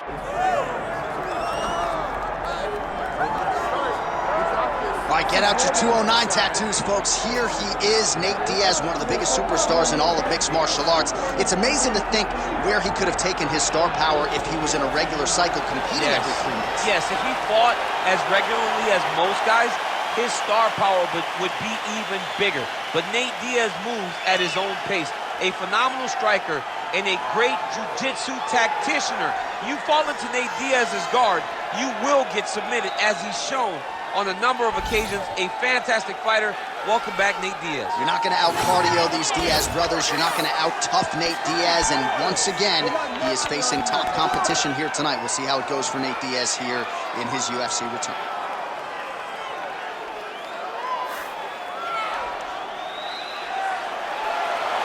All right, get out your 209 tattoos, folks. Here he is, Nate Diaz, one of the biggest superstars in all of mixed martial arts. It's amazing to think where he could have taken his star power if he was in a regular cycle competing every 3 months. Yes, if he fought as regularly as most guys, his star power would be even bigger. But Nate Diaz moves at his own pace. A phenomenal striker and a great jiu-jitsu tacticianer. You fall into Nate Diaz's guard, you will get submitted, as he's shown on a number of occasions. A fantastic fighter. Welcome back, Nate Diaz. You're not going to out-cardio these Diaz brothers. You're not going to out-tough Nate Diaz. And once again, he is facing top competition here tonight. We'll see how it goes for Nate Diaz here in his UFC return.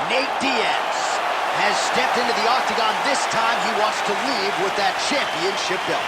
Nate Diaz has stepped into the octagon. This time he wants to leave with that championship belt.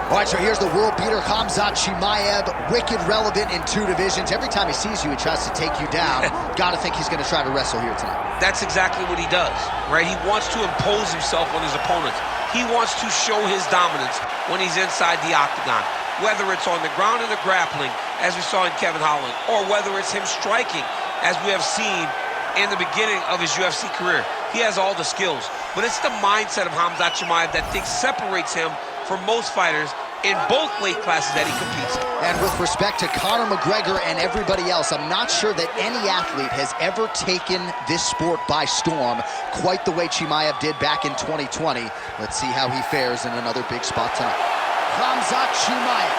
All right, so here's the world beater, Khamzat Chimaev, wicked relevant in 2 divisions. Every time he sees you, he tries to take you down. Got to think he's going to try to wrestle here tonight. That's exactly what he does, right? He wants to impose himself on his opponents. He wants to show his dominance when he's inside the octagon, whether it's on the ground in the grappling, as we saw in Kevin Holland, or whether it's him striking, as we have seen in the beginning of his UFC career. He has all the skills, but it's the mindset of Khamzat Chimaev that separates him from most fighters in both weight classes that he competes in. And with respect to Conor McGregor and everybody else, I'm not sure that any athlete has ever taken this sport by storm quite the way Chimaev did back in 2020. Let's see how he fares in another big spot tonight. Khamzat Chimaev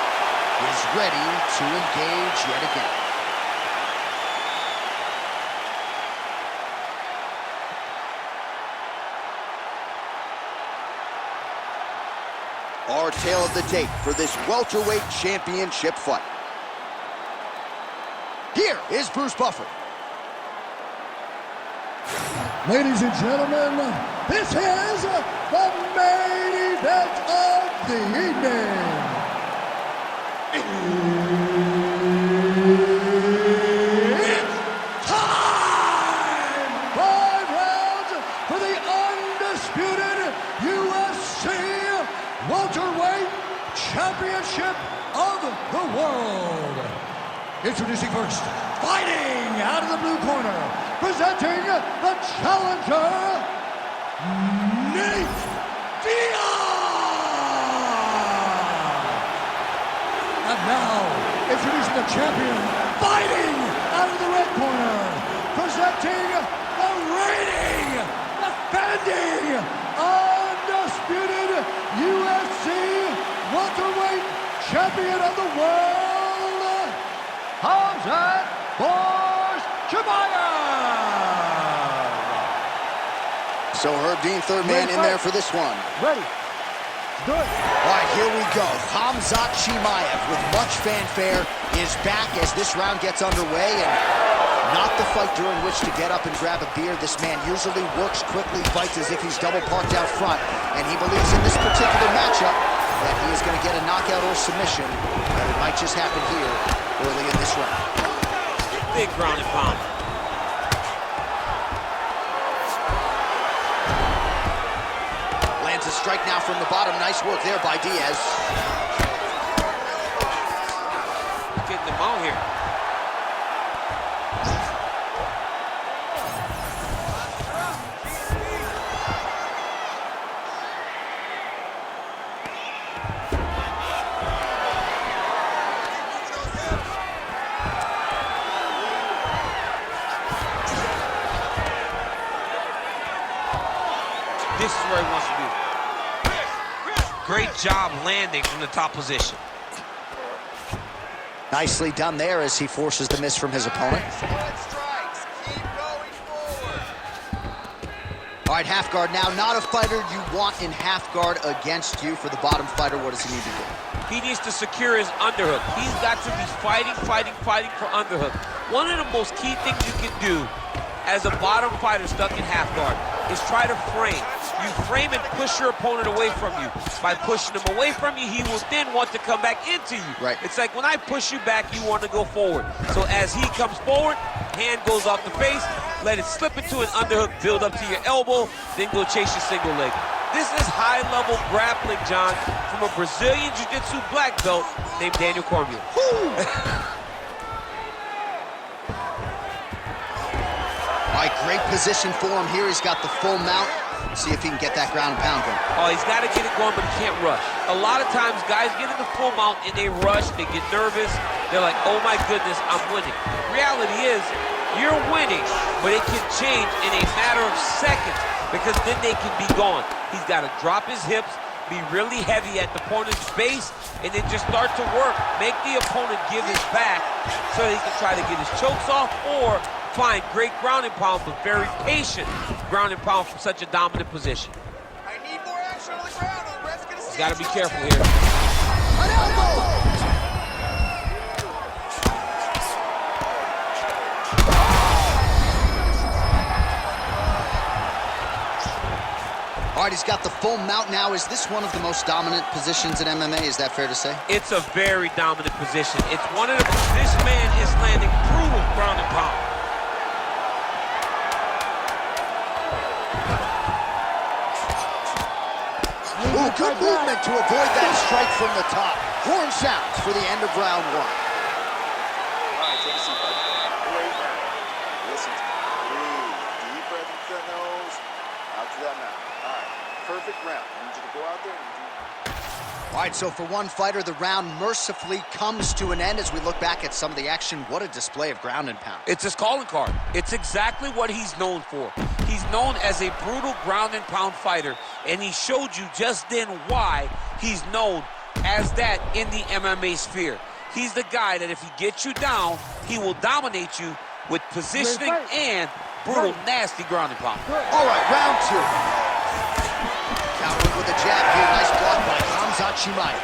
is ready to engage yet again. Our tale of the tape for this welterweight championship fight. Here is Bruce Buffer. Ladies and gentlemen, this is the main event of the evening. It's time! 5 rounds for the undisputed UFC welterweight championship of the world. Introducing first, fighting out of the blue corner, presenting the challenger, Nate Diaz. And now, introducing the champion, fighting out of the red corner, presenting the reigning, defending, undisputed UFC welterweight champion of the world, Khamzat Chimaev. So Herb Dean, third man in there for this one. Ready. Good. All right, here we go. Khamzat Chimaev, with much fanfare, is back as this round gets underway, and not the fight during which to get up and grab a beer. This man usually works quickly, fights as if he's double parked out front, and he believes in this particular matchup that he is going to get a knockout or submission, but it might just happen here early in this round. Big ground and pound. Lands a strike now from the bottom. Nice work there by Diaz. Getting them out here. This is where he wants to be. Great job landing from the top position. Nicely done there as he forces the miss from his opponent. All right, half guard now. Not a fighter you want in half guard against you. For the bottom fighter, what does he need to do? He needs to secure his underhook. He's got to be fighting for underhook. One of the most key things you can do as a bottom fighter stuck in half guard is try to frame. You frame and push your opponent away from you. By pushing him away from you, he will then want to come back into you. Right. It's like when I push you back, you want to go forward. So as he comes forward, hand goes off the face, let it slip into an underhook, build up to your elbow, then go chase your single leg. This is high-level grappling, John, from a Brazilian Jiu-Jitsu black belt named Daniel Cormier. All right, great position for him here. He's got the full mount. See if he can get that ground and pound going. Oh, he's got to get it going, but he can't rush. A lot of times, guys get in the full mount and they rush, they get nervous. They're like, oh my goodness, I'm winning. Reality is, you're winning, but it can change in a matter of seconds because then they can be gone. He's got to drop his hips, be really heavy at the opponent's base, and then just start to work. Make the opponent give his back so that he can try to get his chokes off or find great ground and pound, but very patient ground and pound from such a dominant position. I need more action on the ground, or the ref's gonna He's got to be careful here. An elbow! All right, he's got the full mount now. Is this one of the most dominant positions in MMA? Is that fair to say? It's a very dominant position. It's one of the, this man is landing brutal ground and pound. Ooh, good movement to avoid that strike from the top. Horn sounds for the end of round one. All right, take a seat, buddy. Great round. Listen to me. Breathe. Deep breath into that nose, out to that mouth. All right, perfect round. I need you to go out there and do... All right, so for one fighter, the round mercifully comes to an end as we look back at some of the action. What a display of ground and pound. It's his calling card. It's exactly what he's known for. He's known as a brutal ground and pound fighter, and he showed you just then why he's known as that in the MMA sphere. He's the guy that if he gets you down, he will dominate you with positioning and brutal, nasty ground and pound. All right, round two. Countering with a jab here. Nice block by Khamzat Chimaev.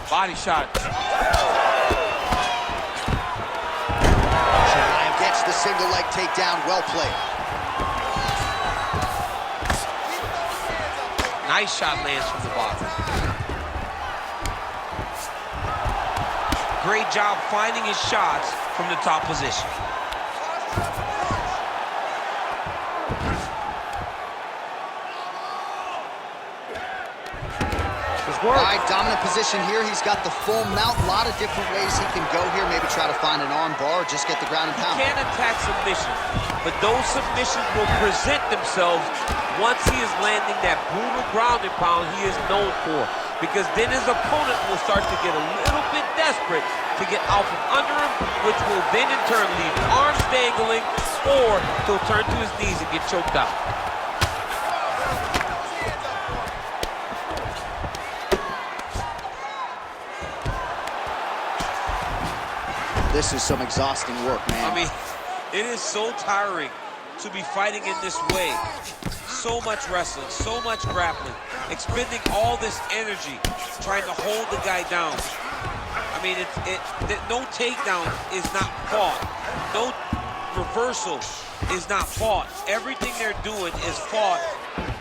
Body shot. Chimaev gets the single leg takedown. Well played. Nice shot lands from the bottom. Great job finding his shots from the top position. All right, dominant position here. He's got the full mount. A lot of different ways he can go here. Maybe try to find an arm bar or just get the ground and pound. He can attack submissions, but those submissions will present themselves once he is landing that brutal ground and pound he is known for. Because then his opponent will start to get a little bit desperate to get out from under him, which will then in turn leave arms dangling, or he'll turn to his knees and get choked out. This is some exhausting work, man. I mean, it is so tiring to be fighting in this way. So much wrestling, so much grappling, expending all this energy trying to hold the guy down. I mean, no takedown is not fought. No reversal is not fought. Everything they're doing is fought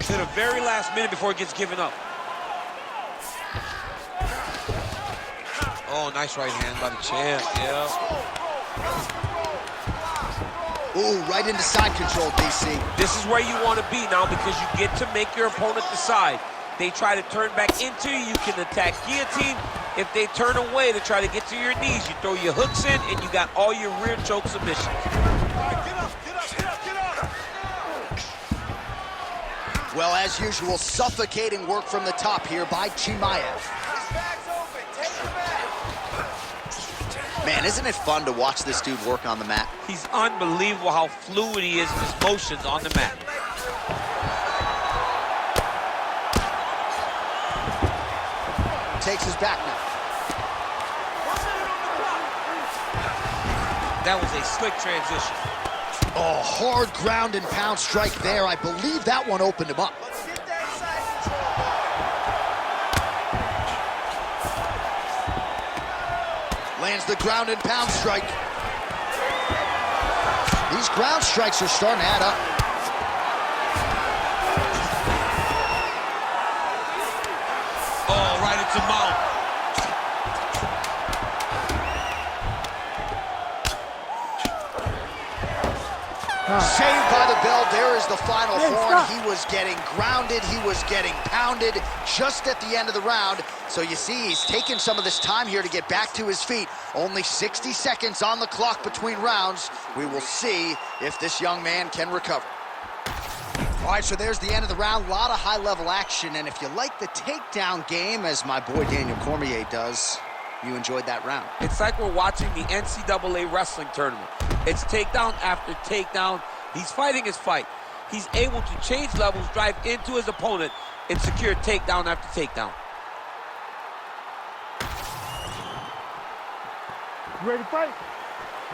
to the very last minute before it gets given up. Oh, nice right hand by the champ, yeah. Ooh, right into side control, DC. This is where you want to be now because you get to make your opponent decide. They try to turn back into you, you can attack guillotine. If they turn away to try to get to your knees, you throw your hooks in and you got all your rear choke submissions. Well, as usual, suffocating work from the top here by Chimaev. Man, isn't it fun to watch this dude work on the mat? He's unbelievable how fluid he is in his motions on the mat. Takes his back now. That was a slick transition. Oh, hard ground and pound strike there. I believe that one opened him up. Lands the ground and pound strike. These ground strikes are starting to add up. Oh, right into mount. Saved by the bell. There is the final horn. He was getting grounded. He was getting pounded just at the end of the round. So you see, he's taking some of this time here to get back to his feet. Only 60 seconds on the clock between rounds. We will see if this young man can recover. All right, so there's the end of the round. A lot of high-level action. And if you like the takedown game, as my boy Daniel Cormier does, you enjoyed that round. It's like we're watching the NCAA wrestling tournament. It's takedown after takedown. He's fighting his fight. He's able to change levels, drive into his opponent, and secure takedown after takedown. You ready to fight?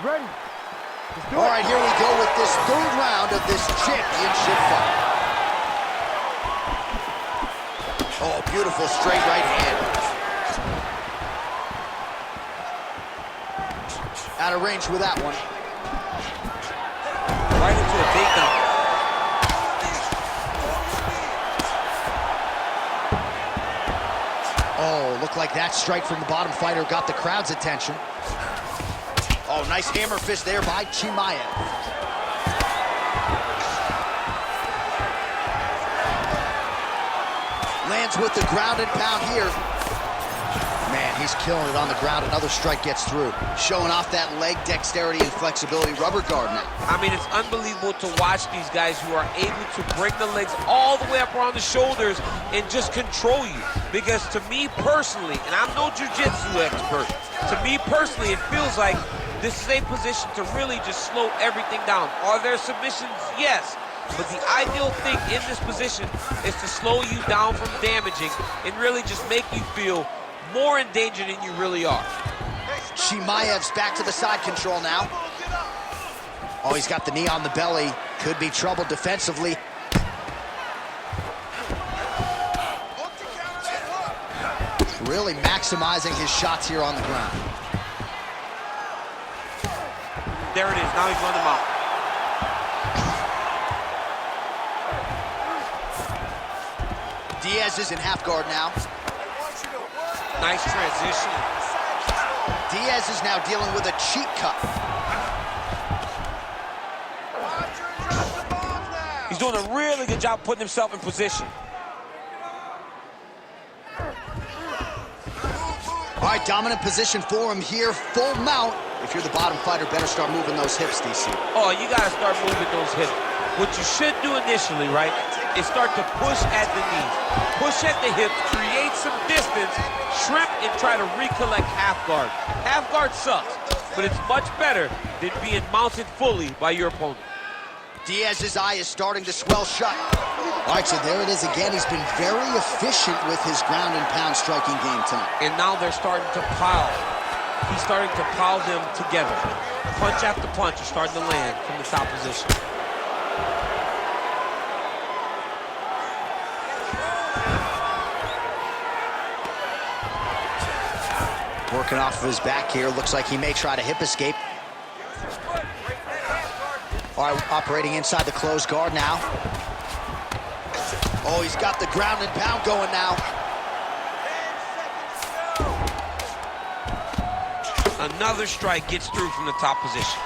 Ready. Let's do it. All right, here we go with this third round of this championship fight. Oh, beautiful straight right hand. Out of range with that one. Right into a takedown. Oh, looked like that strike from the bottom fighter got the crowd's attention. Oh, nice hammer fist there by Chimaev. Lands with the ground and pound here. Man, he's killing it on the ground. Another strike gets through. Showing off that leg dexterity and flexibility. Rubber guard now. I mean, it's unbelievable to watch these guys who are able to bring the legs all the way up around the shoulders and just control you. Because to me personally, and I'm no jiu-jitsu expert, to me personally, it feels like this is a position to really just slow everything down. Are there submissions? Yes. But the ideal thing in this position is to slow you down from damaging and really just make you feel more in danger than you really are. Chimaev's back to the side control now. Oh, he's got the knee on the belly. Could be trouble defensively. Really maximizing his shots here on the ground. There it is. Now he's running them out. Diaz is in half guard now. Nice transition. Diaz is now dealing with a cheek cut. He's doing a really good job putting himself in position. All right, dominant position for him here. Full mount. If you're the bottom fighter, better start moving those hips, DC. Oh, you got to start moving those hips. What you should do initially, right, is start to push at the knees. Push at the hips, create some distance, shrimp, and try to recollect half guard. Half guard sucks, but it's much better than being mounted fully by your opponent. Diaz's eye is starting to swell shut. All right, so there it is again. He's been very efficient with his ground and pound striking game tonight. And now they're starting to pile. He's starting to pile them together. Punch after punch are starting to land from the top position. Working off of his back here. Looks like he may try to hip escape. All right, operating inside the closed guard now. Oh, he's got the ground and pound going now. Another strike gets through from the top position.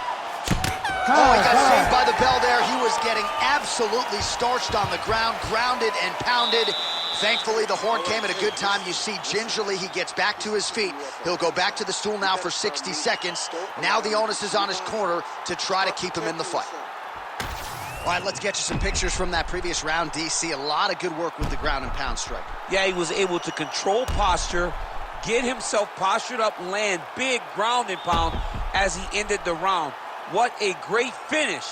Oh, he got saved by the bell there. He was getting absolutely starched on the ground, grounded and pounded. Thankfully, the horn came at a good time. You see, gingerly, he gets back to his feet. He'll go back to the stool now for 60 seconds. Now the onus is on his corner to try to keep him in the fight. All right, let's get you some pictures from that previous round, DC. A lot of good work with the ground and pound strike. Yeah, he was able to control posture, get himself postured up, land big ground and pound as he ended the round. What a great finish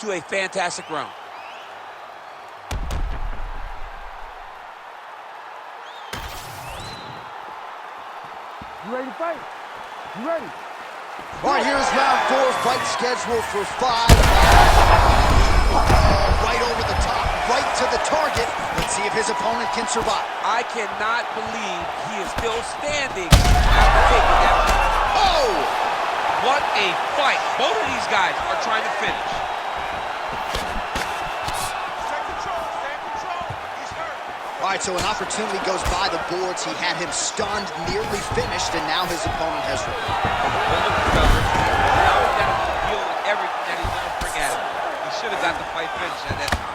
to a fantastic round. You ready to fight? You ready? All right, here's round 4, fight scheduled for 5. Right over the top, right to the target. Let's see if his opponent can survive. I cannot believe he is still standing after taking that. Oh! What a fight. Both of these guys are trying to finish. right, so an opportunity goes by the boards. He had him stunned, nearly finished, and now his opponent has recovered. Now he's got to deal with everything that he's going to bring at him. He should have got the fight finished at that time.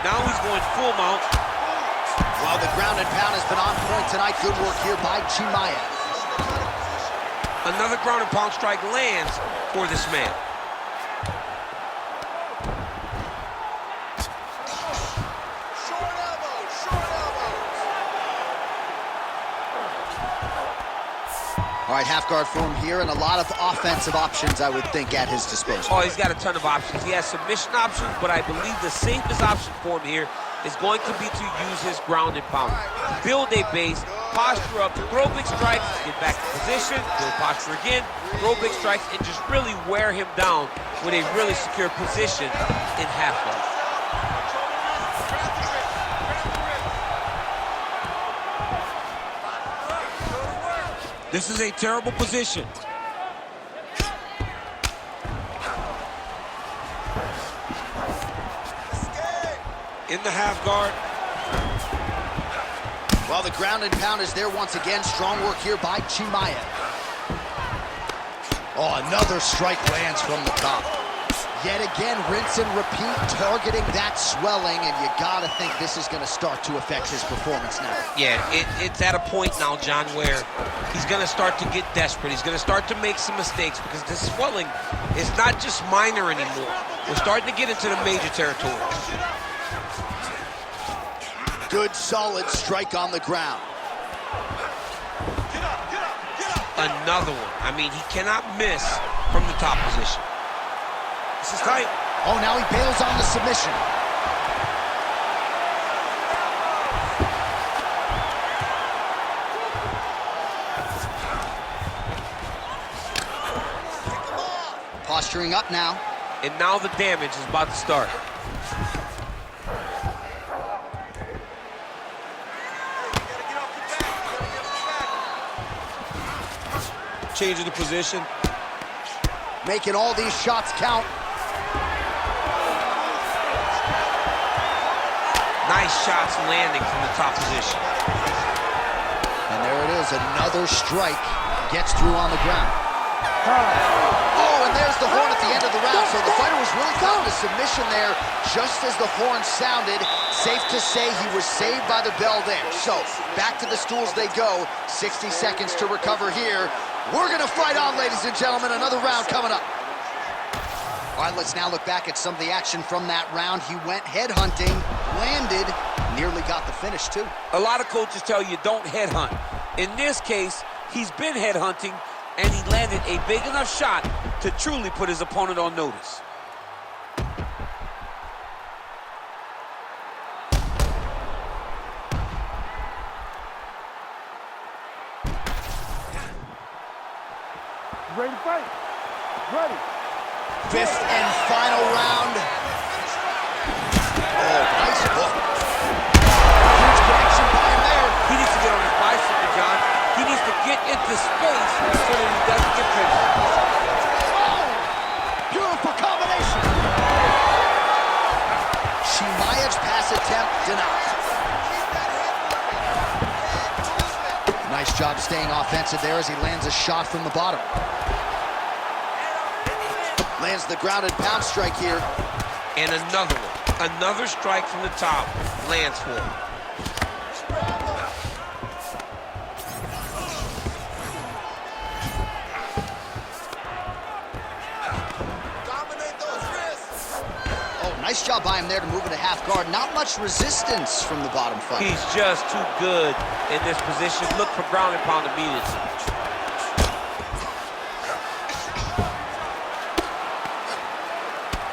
Now he's going full mount. Well, the ground and pound has been on point tonight. Good work here by Chimaev. Another ground and pound strike lands for this man. All right, half guard for him here, and a lot of offensive options, I would think, at his disposal. Oh, he's got a ton of options. He has submission options, but I believe the safest option for him here is going to be to use his ground and pound. Build a base, posture up, throw big strikes, get back to position, build posture again, throw big strikes, and just really wear him down with a really secure position in half guard. This is a terrible position. In the half guard. Well, the ground and pound is there once again. Strong work here by Chimaev. Oh, another strike lands from the top. Yet again, rinse and repeat, targeting that swelling, and you gotta think this is gonna start to affect his performance now. Yeah, it's at a point now, John, where he's gonna start to get desperate. He's gonna start to make some mistakes because this swelling is not just minor anymore. We're starting to get into the major territory. Good, solid strike on the ground. Another one. I mean, he cannot miss from the top position. This is tight. Oh, now he bails on the submission. Posturing up now. And now the damage is about to start. Changing the position. Making all these shots count. Nice shots landing from the top position. And there it is, another strike. Gets through on the ground. Oh, and there's the horn at the end of the round. So the fighter was really caught in a submission there just as the horn sounded. Safe to say he was saved by the bell there. So back to the stools they go. 60 seconds to recover here. We're going to fight on, ladies and gentlemen. Another round coming up. All right, let's now look back at some of the action from that round. He went headhunting, landed, nearly got the finish, too. A lot of coaches tell you don't headhunt. In this case, he's been headhunting, and he landed a big enough shot to truly put his opponent on notice. Ready to fight? Ready. Fifth and final round. Oh, nice hook. Huge connection by him there. He needs to get on his bicycle, John. He needs to get into space so that he doesn't get pinched. Oh, beautiful combination. Chimaev's pass attempt denied. Nice job staying offensive there as he lands a shot from the bottom. Lands the grounded pound strike here. And another one. Another strike from the top lands for him. Oh, nice job by him there to move into half guard. Not much resistance from the bottom fight. He's just too good in this position. Look for ground and pound immediately.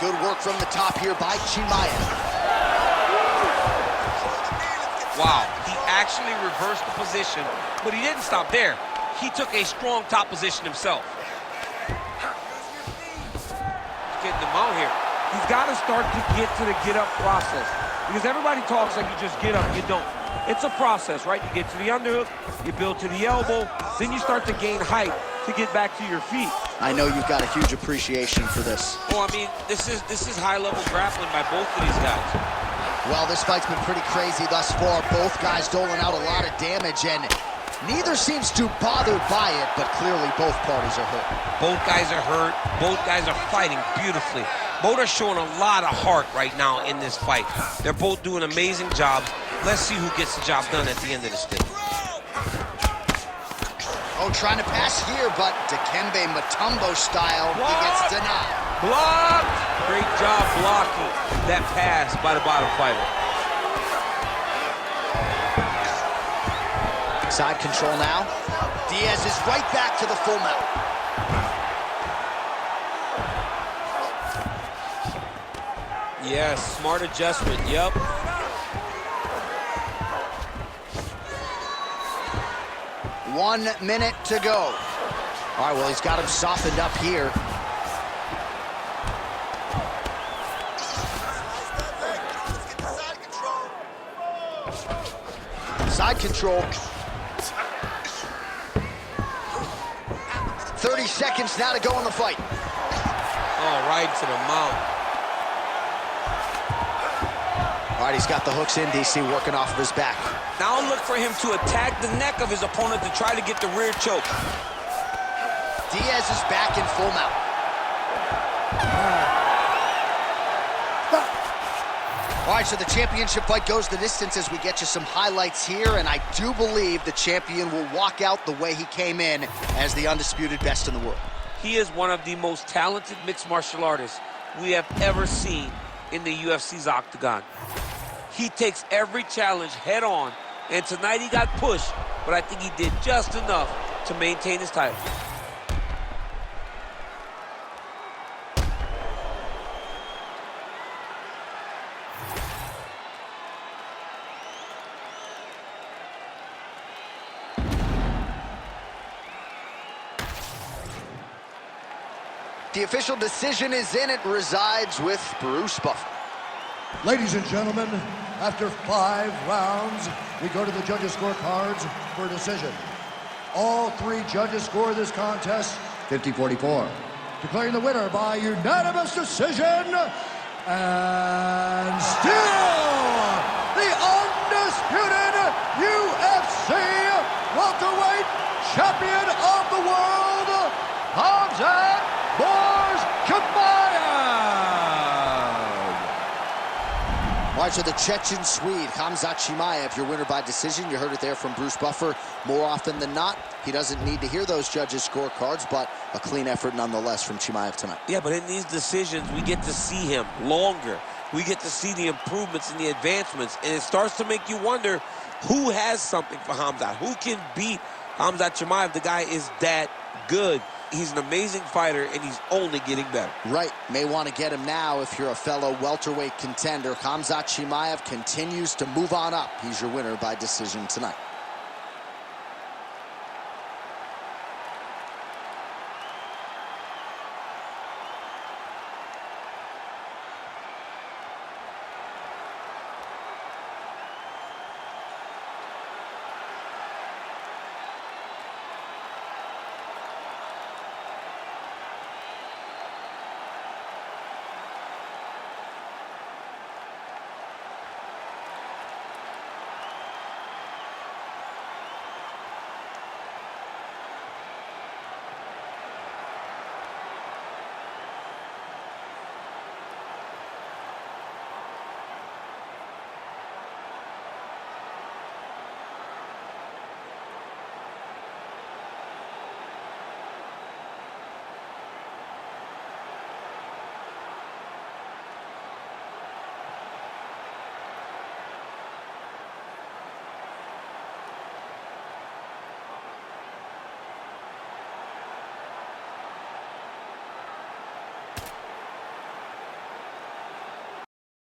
Good work from the top here by Chimaev. Wow, he actually reversed the position, but he didn't stop there. He took a strong top position himself. He's getting them out here. He's got to start to get to the get-up process, because everybody talks like you just get up, you don't. It's a process, right? You get to the underhook, you build to the elbow, then you start to gain height to get back to your feet. I know you've got a huge appreciation for this. Oh, I mean, this is high-level grappling by both of these guys. Well, this fight's been pretty crazy thus far. Both guys doling out a lot of damage, and neither seems too bothered by it, but clearly both parties are hurt. Both guys are hurt. Both guys are fighting beautifully. Both are showing a lot of heart right now in this fight. They're both doing amazing jobs. Let's see who gets the job done at the end of this thing. Oh, trying to pass here, but Dikembe Mutombo style, he gets denied. Blocked! Great job blocking that pass by the bottom fighter. Side control now. Diaz is right back to the full mount. Yes, smart adjustment, yep. One minute to go. All right, well, he's got him softened up here. Side control. 30 seconds now to go in the fight. Oh, right to the mount. All right, he's got the hooks in, DC, working off of his back. Now look for him to attack the neck of his opponent to try to get the rear choke. Diaz is back in full mount. All right, so the championship fight goes the distance as we get you some highlights here, and I do believe the champion will walk out the way he came in as the undisputed best in the world. He is one of the most talented mixed martial artists we have ever seen in the UFC's octagon. He takes every challenge head on, and tonight he got pushed, but I think he did just enough to maintain his title. The official decision is in. It resides with Bruce Buffer. Ladies and gentlemen, after 5 rounds, we go to the judges' scorecards for a decision. All 3 judges score this contest 50-44. Declaring the winner by unanimous decision, and still the undisputed UFC welterweight champion of the world, Khamzat Chimaev. All right, so the Chechen Swede, Khamzat Chimaev, your winner by decision. You heard it there from Bruce Buffer. More often than not, he doesn't need to hear those judges' scorecards, but a clean effort nonetheless from Chimaev tonight. Yeah, but in these decisions, we get to see him longer. We get to see the improvements and the advancements, and it starts to make you wonder who has something for Khamzat. Who can beat Khamzat Chimaev? The guy is that good. He's an amazing fighter, and he's only getting better. Right. May want to get him now if you're a fellow welterweight contender. Khamzat Chimaev continues to move on up. He's your winner by decision tonight.